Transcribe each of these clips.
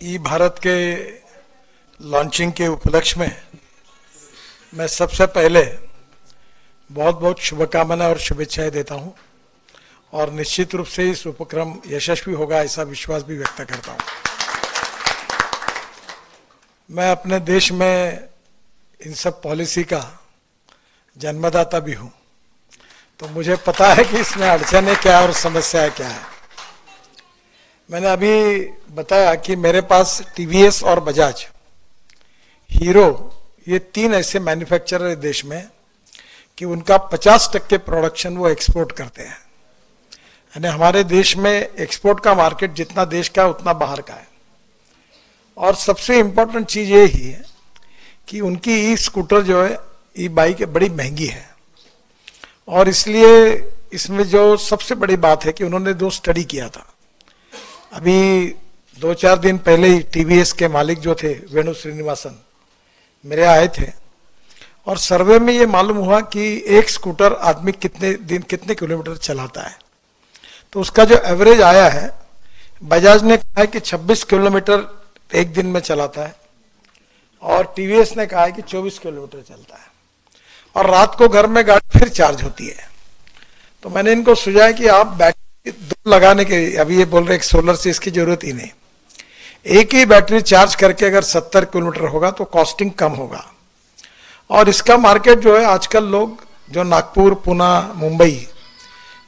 ई भारत के लॉन्चिंग के उपलक्ष्य में मैं सबसे पहले बहुत बहुत शुभकामनाएं और शुभेच्छाएं देता हूं और निश्चित रूप से इस उपक्रम यशस्वी होगा ऐसा विश्वास भी व्यक्त करता हूं। मैं अपने देश में इन सब पॉलिसी का जन्मदाता भी हूं, तो मुझे पता है कि इसमें अड़चनें क्या और समस्याएं क्या है। मैंने अभी बताया कि मेरे पास टीवीएस और बजाज, हीरो, ये तीन ऐसे मैन्युफैक्चरर है देश में कि उनका 50% प्रोडक्शन वो एक्सपोर्ट करते हैं। यानी हमारे देश में एक्सपोर्ट का मार्केट जितना देश का उतना बाहर का है। और सबसे इम्पोर्टेंट चीज ये ही है कि उनकी ई स्कूटर जो है, ई बाइक बड़ी महंगी है। और इसलिए इसमें जो सबसे बड़ी बात है कि उन्होंने 2 स्टडी किया था। अभी 2-4 दिन पहले ही टीवीएस के मालिक जो थे वेणु श्रीनिवासन मेरे आए थे और सर्वे में ये मालूम हुआ कि एक स्कूटर आदमी कितने किलोमीटर चलाता है। तो उसका जो एवरेज आया है, बजाज ने कहा है कि 26 किलोमीटर एक दिन में चलाता है और टीवीएस ने कहा है कि 24 किलोमीटर चलता है और रात को घर में गाड़ी फिर चार्ज होती है। तो मैंने इनको सुझाया कि आप बैटरी 2 लगाने के, अभी ये बोल रहे सोलर से इसकी जरूरत ही नहीं, एक ही बैटरी चार्ज करके अगर 70 किलोमीटर होगा तो कॉस्टिंग कम होगा। और इसका मार्केट जो है आजकल लोग जो नागपुर, पुणे, मुंबई,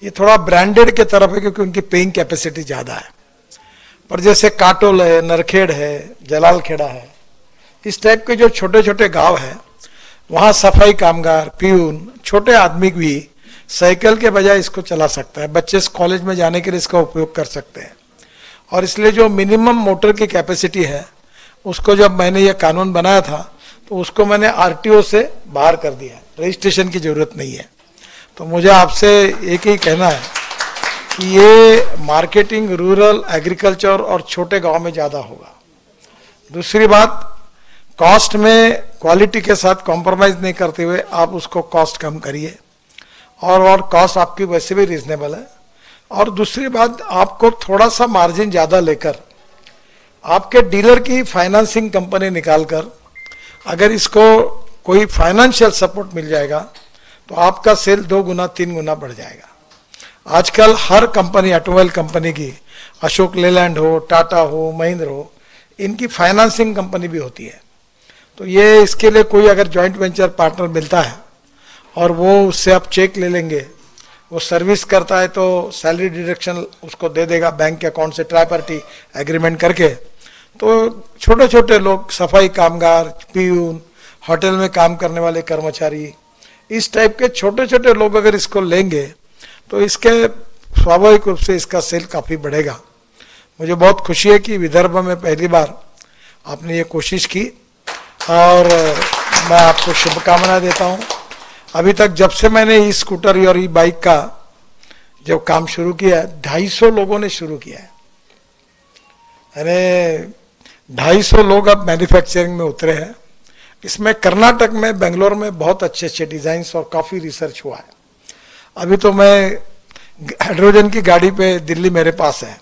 ये थोड़ा ब्रांडेड के तरफ है क्योंकि उनकी पेइंग कैपेसिटी ज्यादा है। पर जैसे काटोल है, नरखेड़ है, जलालखेड़ा है, इस टाइप के जो छोटे छोटे गांव है, वहां सफाई कामगार, पियून, छोटे आदमी भी साइकिल के बजाय इसको चला सकता है। बच्चे कॉलेज में जाने के लिए इसका उपयोग कर सकते हैं। और इसलिए जो मिनिमम मोटर की कैपेसिटी है, उसको जब मैंने ये कानून बनाया था तो उसको मैंने आरटीओ से बाहर कर दिया, रजिस्ट्रेशन की जरूरत नहीं है। तो मुझे आपसे एक ही कहना है कि ये मार्केटिंग रूरल, एग्रीकल्चर और छोटे गांव में ज्यादा होगा। दूसरी बात, कॉस्ट में क्वालिटी के साथ कॉम्प्रोमाइज नहीं करते हुए आप उसको कॉस्ट कम करिए और कॉस्ट आपकी वैसे भी रीजनेबल है। और दूसरी बात, आपको थोड़ा सा मार्जिन ज्यादा लेकर आपके डीलर की फाइनेंसिंग कंपनी निकालकर अगर इसको कोई फाइनेंशियल सपोर्ट मिल जाएगा तो आपका सेल 2 गुना 3 गुना बढ़ जाएगा। आजकल हर कंपनी, ऑटोमोबाइल कंपनी की, अशोक लेलैंड हो, टाटा हो, महिंद्रा हो, इनकी फाइनेंसिंग कंपनी भी होती है। तो ये इसके लिए कोई अगर जॉइंट वेंचर पार्टनर मिलता है और वो उससे आप चेक ले लेंगे, वो सर्विस करता है तो सैलरी डिडक्शन उसको दे देगा बैंक के अकाउंट से, ट्राई पार्टी एग्रीमेंट करके। तो छोटे छोटे लोग, सफाई कामगार, पियून, होटल में काम करने वाले कर्मचारी, इस टाइप के छोटे छोटे लोग अगर इसको लेंगे तो इसके स्वाभाविक रूप से इसका सेल काफी बढ़ेगा। मुझे बहुत खुशी है कि विदर्भ में पहली बार आपने ये कोशिश की और मैं आपको शुभकामनाएं देता हूं। अभी तक जब से मैंने ई स्कूटर और ई बाइक का जब काम शुरू किया, 250 लोगों ने शुरू किया है। अरे 250 लोग अब मैन्युफैक्चरिंग में उतरे हैं। इसमें कर्नाटक में, बेंगलोर में बहुत अच्छे अच्छे डिजाइन और काफी रिसर्च हुआ है। अभी तो मैं हाइड्रोजन की गाड़ी पे, दिल्ली मेरे पास है,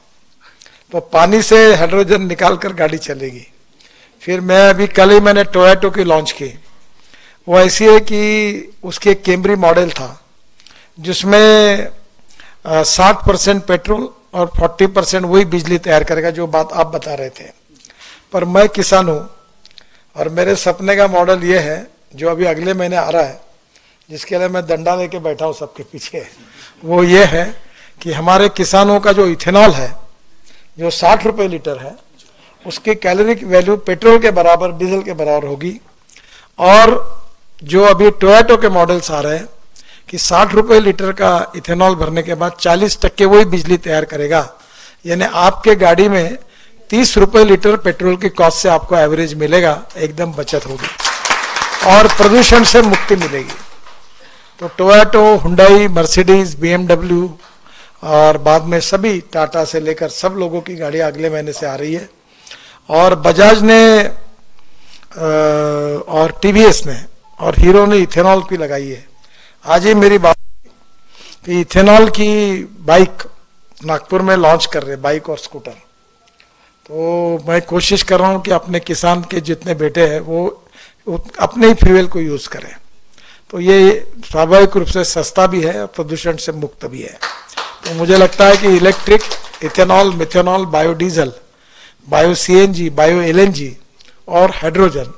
तो पानी से हाइड्रोजन निकाल कर गाड़ी चलेगी। फिर मैं अभी कल ही मैंने टोयोटो की लॉन्च की। वो ऐसी है कि उसके कैमरी मॉडल था जिसमें 60% पेट्रोल और 40% वही बिजली तैयार करेगा, जो बात आप बता रहे थे। पर मैं किसान हूं और मेरे सपने का मॉडल ये है जो अभी अगले महीने आ रहा है, जिसके लिए मैं डंडा लेके बैठा हूं सबके पीछे। वो ये है कि हमारे किसानों का जो इथेनॉल है, जो 60 रुपए लीटर है, उसकी कैलोरी वैल्यू पेट्रोल के बराबर, डीजल के बराबर होगी। और जो अभी टोयोटो के मॉडल्स आ रहे हैं कि 60 रुपए लीटर का इथेनॉल भरने के बाद 40% वही बिजली तैयार करेगा। यानी आपके गाड़ी में 30 रुपए लीटर पेट्रोल की कॉस्ट से आपको एवरेज मिलेगा, एकदम बचत होगी और प्रदूषण से मुक्ति मिलेगी। तो टोयोटो, हुंडई, मर्सिडीज, बीएमडब्ल्यू और बाद में सभी, टाटा से लेकर सब लोगों की गाड़ी अगले महीने से आ रही है। और बजाज ने और टीवीएस ने और हीरो ने इथेनॉल की लगाई है। आज ही मेरी बात कि इथेनॉल की बाइक नागपुर में लॉन्च कर रहे, बाइक और स्कूटर। तो मैं कोशिश कर रहा हूँ कि अपने किसान के जितने बेटे हैं वो अपने ही फ्यूल को यूज करें। तो ये स्वाभाविक रूप से सस्ता भी है और प्रदूषण से मुक्त भी है। तो मुझे लगता है कि electric, ethanol, methanol, biodiesel, bio CNG, bio LNG और हाइड्रोजन।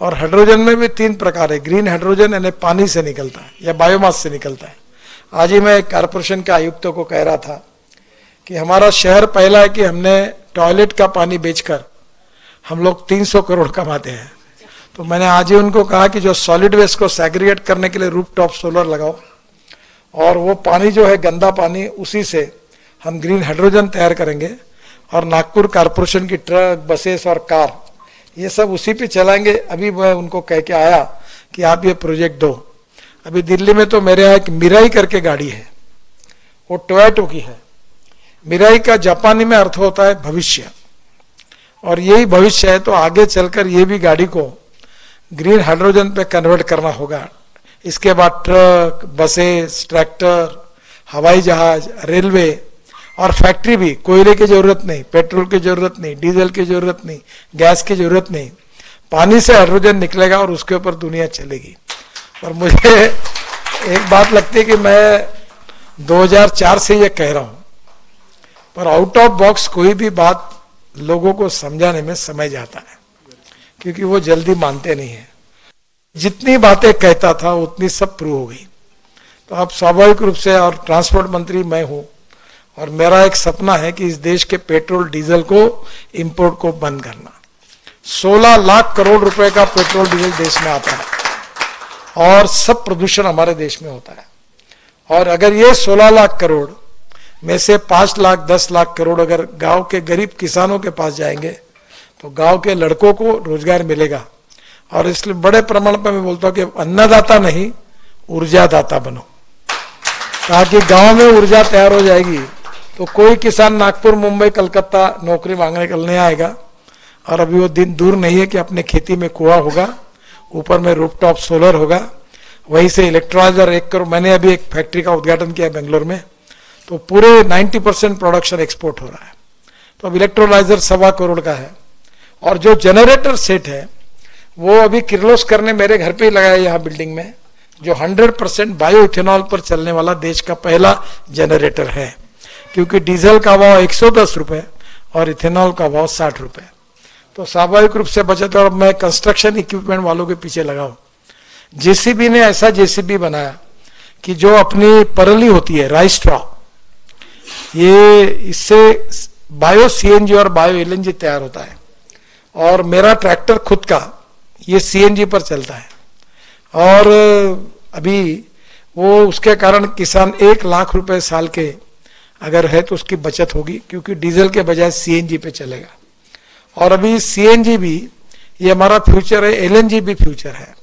और हाइड्रोजन में भी 3 प्रकार है। ग्रीन हाइड्रोजन यानी पानी से निकलता है या बायोमास से निकलता है। आज ही मैं कारपोरेशन के आयुक्तों को कह रहा था कि हमारा शहर पहला है कि हमने टॉयलेट का पानी बेचकर हम लोग 300 करोड़ कमाते हैं। तो मैंने आज ही उनको कहा कि जो सॉलिड वेस्ट को सेग्रीगेट करने के लिए रूफटॉप सोलर लगाओ, और वो पानी जो है गंदा पानी, उसी से हम ग्रीन हाइड्रोजन तैयार करेंगे। और नागपुर कारपोरेशन की ट्रक, बसेस और कार ये सब उसी पे चलाएंगे। अभी मैं उनको कह के आया कि आप ये प्रोजेक्ट दो। अभी दिल्ली में तो मेरे यहाँ एक मिराई करके गाड़ी है, वो टोयोटो की है। मिराई का जापानी में अर्थ होता है भविष्य, और यही भविष्य है। तो आगे चलकर ये भी गाड़ी को ग्रीन हाइड्रोजन पे कन्वर्ट करना होगा। इसके बाद ट्रक, बसेस, ट्रैक्टर, हवाई जहाज, रेलवे और फैक्ट्री भी। कोयले की जरूरत नहीं, पेट्रोल की जरूरत नहीं, डीजल की जरूरत नहीं, गैस की जरूरत नहीं। पानी से हाइड्रोजन निकलेगा और उसके ऊपर दुनिया चलेगी। और मुझे एक बात लगती है कि मैं 2004 से ये कह रहा हूं, पर आउट ऑफ बॉक्स कोई भी बात लोगों को समझाने में समय जाता है, क्योंकि वो जल्दी मानते नहीं है। जितनी बातें कहता था उतनी सब प्रूव हो गई। तो अब स्वाभाविक रूप से, और ट्रांसपोर्ट मंत्री मैं हूं, और मेरा एक सपना है कि इस देश के पेट्रोल डीजल को, इंपोर्ट को बंद करना। 16 लाख करोड़ रुपए का पेट्रोल डीजल देश में आता है और सब प्रदूषण हमारे देश में होता है। और अगर ये 16 लाख करोड़ में से 5 लाख 10 लाख करोड़ अगर गांव के गरीब किसानों के पास जाएंगे तो गांव के लड़कों को रोजगार मिलेगा। और इसलिए बड़े प्रमाण पर मैं बोलता हूं कि अन्नदाता नहीं, ऊर्जादाता बनो, ताकि गांव में ऊर्जा तैयार हो जाएगी तो कोई किसान नागपुर, मुंबई, कलकत्ता नौकरी मांगने कल नहीं आएगा। और अभी वो दिन दूर नहीं है कि अपने खेती में कुआं होगा, ऊपर में रूफटॉप सोलर होगा, वहीं से इलेक्ट्रोलाइजर 1 करोड़। मैंने अभी एक फैक्ट्री का उद्घाटन किया बेंगलोर में, तो पूरे 90% प्रोडक्शन एक्सपोर्ट हो रहा है। तो अब इलेक्ट्रोलाइजर 1.25 करोड़ का है। और जो जनरेटर सेट है वो अभी किर्लोस्कर ने मेरे घर पे ही लगाया यहाँ बिल्डिंग में, जो 100% बायो इथेनॉल पर चलने वाला देश का पहला जनरेटर है। क्योंकि डीजल का भाव 110 रुपए और इथेनॉल का भाव 60 रुपए। तो स्वाभाविक रूप से बचत। और मैं कंस्ट्रक्शन इक्विपमेंट वालों के पीछे लगाऊं। जेसीबी ने ऐसा जेसीबी बनाया कि जो अपनी परली होती है, राइस स्ट्रॉ, ये इससे बायो सीएनजी और बायो एलएनजी तैयार होता है। और मेरा ट्रैक्टर खुद का ये सीएनजी पर चलता है। और अभी वो उसके कारण किसान 1 लाख रुपए साल के अगर है तो उसकी बचत होगी, क्योंकि डीजल के बजाय सीएनजी पे चलेगा। और अभी सीएनजी भी ये हमारा फ्यूचर है, एलएनजी भी फ्यूचर है।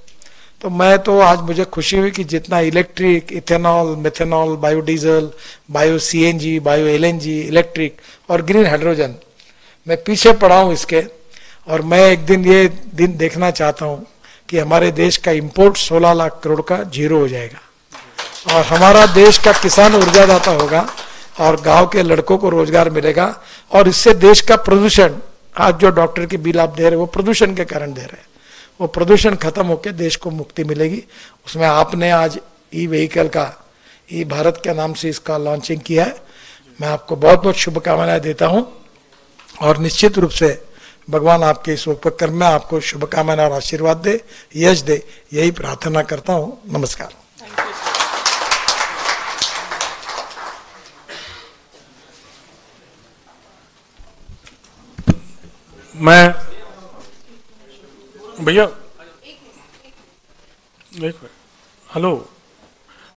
तो मैं तो आज मुझे खुशी हुई कि जितना electric, ethanol, methanol, biodiesel, bio CNG, bio LNG, electric और ग्रीन हाइड्रोजन, मैं पीछे पड़ा हूं इसके। और मैं एक दिन ये दिन देखना चाहता हूं कि हमारे देश का इंपोर्ट 16 लाख करोड़ का जीरो हो जाएगा और हमारा देश का किसान ऊर्जादाता होगा और गांव के लड़कों को रोजगार मिलेगा। और इससे देश का प्रदूषण, आज जो डॉक्टर की बिल आप दे रहे वो प्रदूषण के कारण दे रहे हैं, वो प्रदूषण खत्म होकर देश को मुक्ति मिलेगी। उसमें आपने आज ई व्हीकल का, ई भारत के नाम से इसका लॉन्चिंग किया है। मैं आपको बहुत बहुत शुभकामनाएं देता हूं और निश्चित रूप से भगवान आपके इस उपक्रम में आपको शुभकामनाएं और आशीर्वाद दे, यश दे, यही प्रार्थना करता हूं। नमस्कार। मैं भैया हेलो।